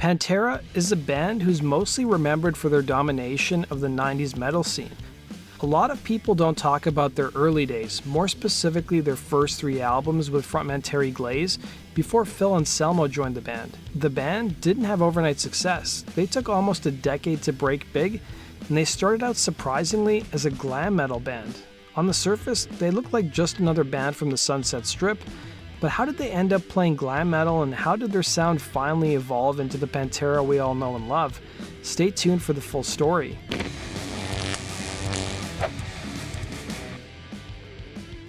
Pantera is a band who's mostly remembered for their domination of the 90s metal scene. A lot of people don't talk about their early days, more specifically their first 3 albums with frontman Terry Galze, before Phil Anselmo joined the band. The band didn't have overnight success. They took almost a decade to break big, and they started out surprisingly as a glam metal band. On the surface, they looked like just another band from the Sunset Strip, but how did they end up playing glam metal, and how did their sound finally evolve into the Pantera we all know and love? Stay tuned for the full story.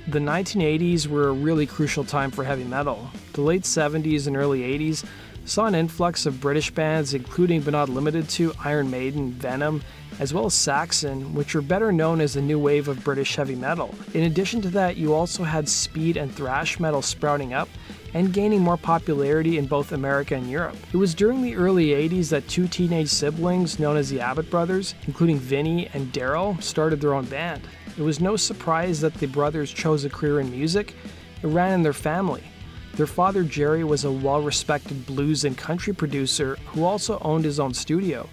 The 1980s were a really crucial time for heavy metal. The late 70s and early 80s saw an influx of British bands, including but not limited to Iron Maiden, Venom, as well as Saxon, which were better known as the new wave of British heavy metal. In addition to that, you also had speed and thrash metal sprouting up and gaining more popularity in both America and Europe. It was during the early 80s that 2 teenage siblings known as the Abbott brothers, including Vinnie and Darrell, started their own band. It was no surprise that the brothers chose a career in music. It ran in their family. Their father, Jerry, was a well-respected blues and country producer who also owned his own studio.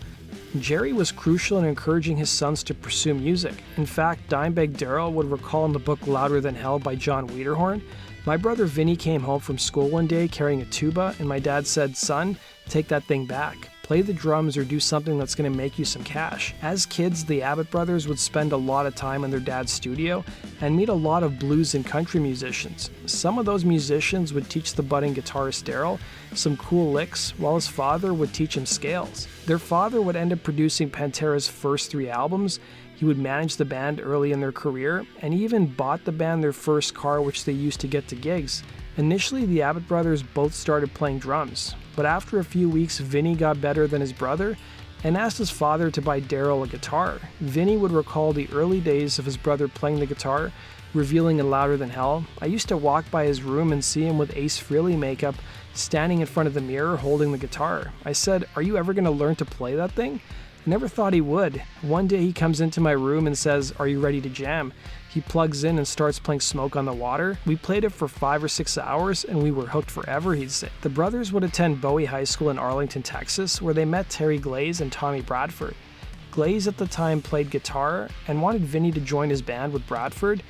Jerry was crucial in encouraging his sons to pursue music. In fact, Dimebag Darrell would recall in the book Louder Than Hell by John Wiederhorn, "My brother Vinnie came home from school one day carrying a tuba, and my dad said, 'Son, take that thing back. Play the drums or do something that's going to make you some cash.'" As kids, the Abbott brothers would spend a lot of time in their dad's studio and meet a lot of blues and country musicians. Some of those musicians would teach the budding guitarist Darrell some cool licks, while his father would teach him scales. Their father would end up producing Pantera's first 3 albums. He would manage the band early in their career, and he even bought the band their first car, which they used to get to gigs. Initially, the Abbott brothers both started playing drums, but after a few weeks, Vinnie got better than his brother and asked his father to buy Darrell a guitar. Vinnie would recall the early days of his brother playing the guitar, revealing in Louder Than Hell, "I used to walk by his room and see him with Ace Frehley makeup, standing in front of the mirror holding the guitar. I said, 'Are you ever going to learn to play that thing?' I never thought he would. One day he comes into my room and says, 'Are you ready to jam?' He plugs in and starts playing Smoke on the Water. We played it for 5 or 6 hours and we were hooked forever," he'd say. The brothers would attend Bowie High School in Arlington, Texas, where they met Terry Galze and Tommy Bradford. Glaze at the time played guitar and wanted Vinnie to join his band with Bradford,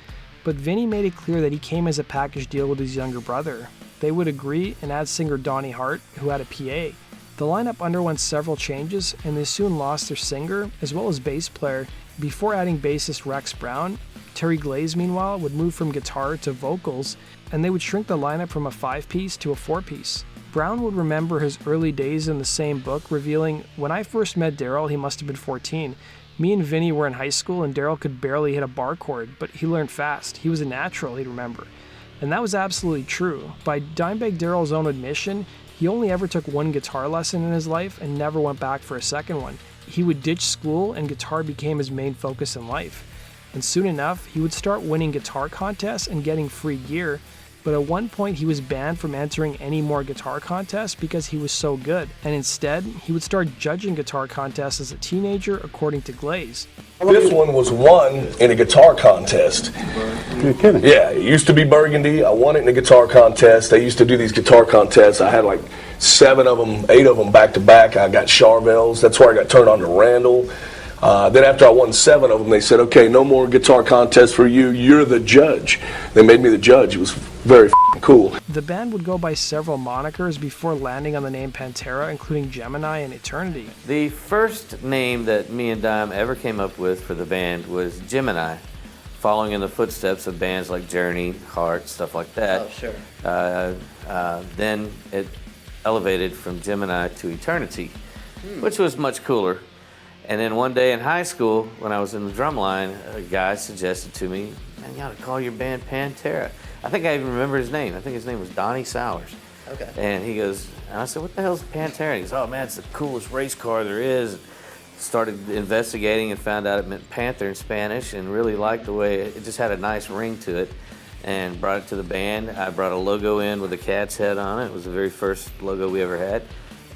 but Vinnie made it clear that he came as a package deal with his younger brother. They would agree and add singer Donnie Hart, who had a PA. The lineup underwent several changes, and they soon lost their singer as well as bass player before adding bassist Rex Brown. Terry Galze, meanwhile, would move from guitar to vocals, and they would shrink the lineup from a 5-piece to a 4-piece. Brown would remember his early days in the same book, revealing, "When I first met Darrell, he must have been 14. Me and Vinnie were in high school, and Darrell could barely hit a bar chord, but he learned fast. He was a natural," he'd remember. And that was absolutely true. By Dimebag Darrell's own admission, he only ever took 1 guitar lesson in his life and never went back for a second one. He would ditch school, and guitar became his main focus in life. And soon enough, he would start winning guitar contests and getting free gear, but at one point he was banned from entering any more guitar contests because he was so good, and instead, he would start judging guitar contests as a teenager, according to Glaze. This one was won in a guitar contest. You're kidding? Yeah, it used to be Burgundy. I won it in a guitar contest. They used to do these guitar contests. I had like 7 of them, 8 of them back to back. I got Charvels. That's where I got turned on to Randall. Then after I won 7 of them, they said, "Okay, no more guitar contests for you. You're the judge." They made me the judge. It was very cool. The band would go by several monikers before landing on the name Pantera, including Gemini and Eternity. The first name that me and Dime ever came up with for the band was Gemini, following in the footsteps of bands like Journey, Heart, stuff like that. Oh, sure. Then it elevated from Gemini to Eternity, which was much cooler. And then one day in high school, when I was in the drum line, a guy suggested to me, "Man, you ought to call your band Pantera." I think I even remember his name. I think his name was Donnie Sowers. Okay. And he goes, and I said, "What the hell's a Pantera?" He goes, "Oh man, it's the coolest race car there is." Started investigating and found out it meant panther in Spanish, and really liked the way it just had a nice ring to it, and brought it to the band. I brought a logo in with a cat's head on it. It was the very first logo we ever had.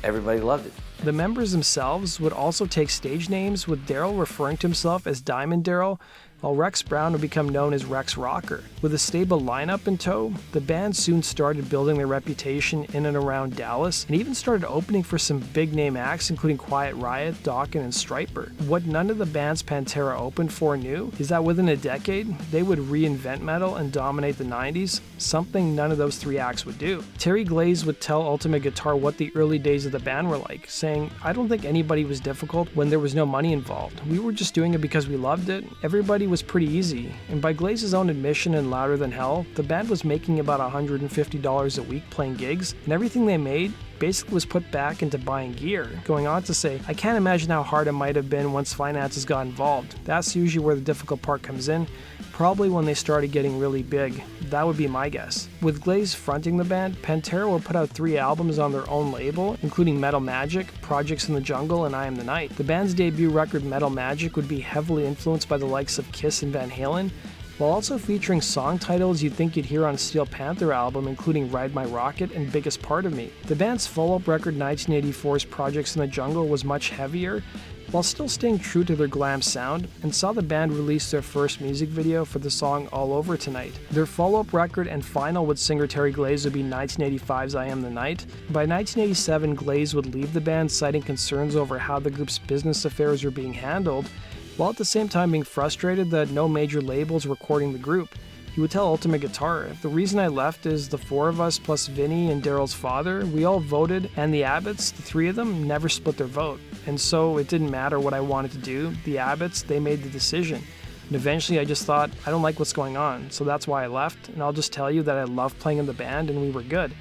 Everybody loved it. The members themselves would also take stage names, with Darrell referring to himself as Diamond Darrell, while Rex Brown would become known as Rex Rocker. With a stable lineup in tow, the band soon started building their reputation in and around Dallas, and even started opening for some big-name acts including Quiet Riot, Dokken, and Stryper. What none of the bands Pantera opened for knew is that within a decade, they would reinvent metal and dominate the 90s, something none of those three acts would do. Terry Galze would tell Ultimate Guitar what the early days of the band were like, saying, "I don't think anybody was difficult when there was no money involved. We were just doing it because we loved it. Everybody was pretty easy," and by Glaze's own admission in Louder Than Hell, the band was making about $150 a week playing gigs, and everything they made basically was put back into buying gear. Going on to say, "I can't imagine how hard it might have been once finances got involved. That's usually where the difficult part comes in, probably when they started getting really big. That would be my guess." With Glaze fronting the band, Pantera would put out 3 albums on their own label, including Metal Magic, Projects in the Jungle, and I Am the Night. The band's debut record, Metal Magic, would be heavily influenced by the likes of Kiss and Van Halen, while also featuring song titles you'd think you'd hear on a Steel Panther album, including Ride My Rocket and Biggest Part of Me. The band's follow-up record, 1984's Projects in the Jungle, was much heavier, while still staying true to their glam sound, and saw the band release their first music video for the song All Over Tonight. Their follow-up record and final with singer Terry Galze would be 1985's I Am the Night. By 1987, Glaze would leave the band, citing concerns over how the group's business affairs were being handled, while at the same time being frustrated that no major labels were recording the group. He would tell Ultimate Guitar, "The reason I left is the 4 of us plus Vinnie and Darrell's father, we all voted, and the Abbotts, the 3 of them, never split their vote. And so it didn't matter what I wanted to do. The Abbotts, they made the decision. And eventually I just thought, I don't like what's going on, so that's why I left, and I'll just tell you that I love playing in the band and we were good.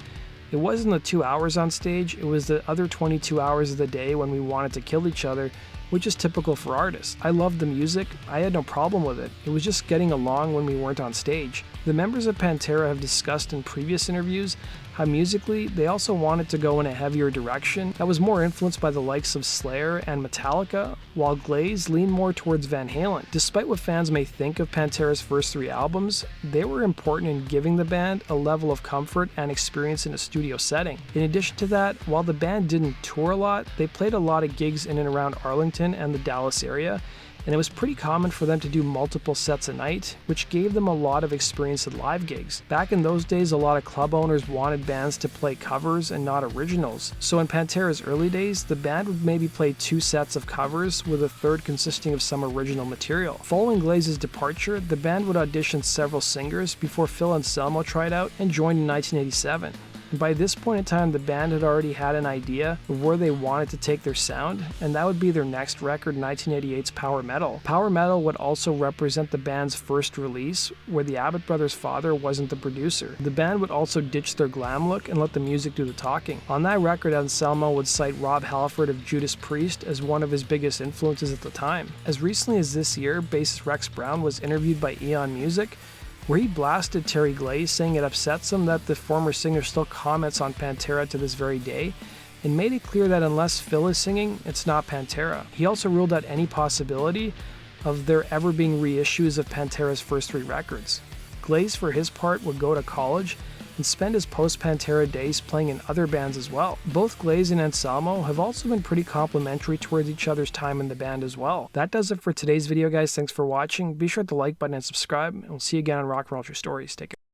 It wasn't the 2 hours on stage, it was the other 22 hours of the day when we wanted to kill each other, which is typical for artists. I loved the music, I had no problem with it. It was just getting along when we weren't on stage." The members of Pantera have discussed in previous interviews how musically they also wanted to go in a heavier direction that was more influenced by the likes of Slayer and Metallica, while Glaze leaned more towards Van Halen. Despite what fans may think of Pantera's first 3 albums, they were important in giving the band a level of comfort and experience in a studio setting. In addition to that, while the band didn't tour a lot, they played a lot of gigs in and around Arlington and the Dallas area, and it was pretty common for them to do multiple sets a night, which gave them a lot of experience at live gigs. Back in those days, a lot of club owners wanted bands to play covers and not originals, so in Pantera's early days, the band would maybe play 2 sets of covers, with a third consisting of some original material. Following Glaze's departure, the band would audition several singers before Phil Anselmo tried out and joined in 1987. And by this point in time, the band had already had an idea of where they wanted to take their sound, and that would be their next record, 1988's Power Metal. Power Metal would also represent the band's first release, where the Abbott brothers' father wasn't the producer. The band would also ditch their glam look and let the music do the talking. On that record, Anselmo would cite Rob Halford of Judas Priest as one of his biggest influences at the time. As recently as this year, bassist Rex Brown was interviewed by Eon Music, where he blasted Terry Galze, saying it upsets him that the former singer still comments on Pantera to this very day, and made it clear that unless Phil is singing, it's not Pantera. He also ruled out any possibility of there ever being reissues of Pantera's first 3 records. Glaze, for his part, would go to college and spend his post-Pantera days playing in other bands as well. Both Glaze and Anselmo have also been pretty complimentary towards each other's time in the band as well. That does it for today's video, guys. Thanks for watching. Be sure to like button and subscribe, and we'll see you again on Rock and Roll True Stories. Take care.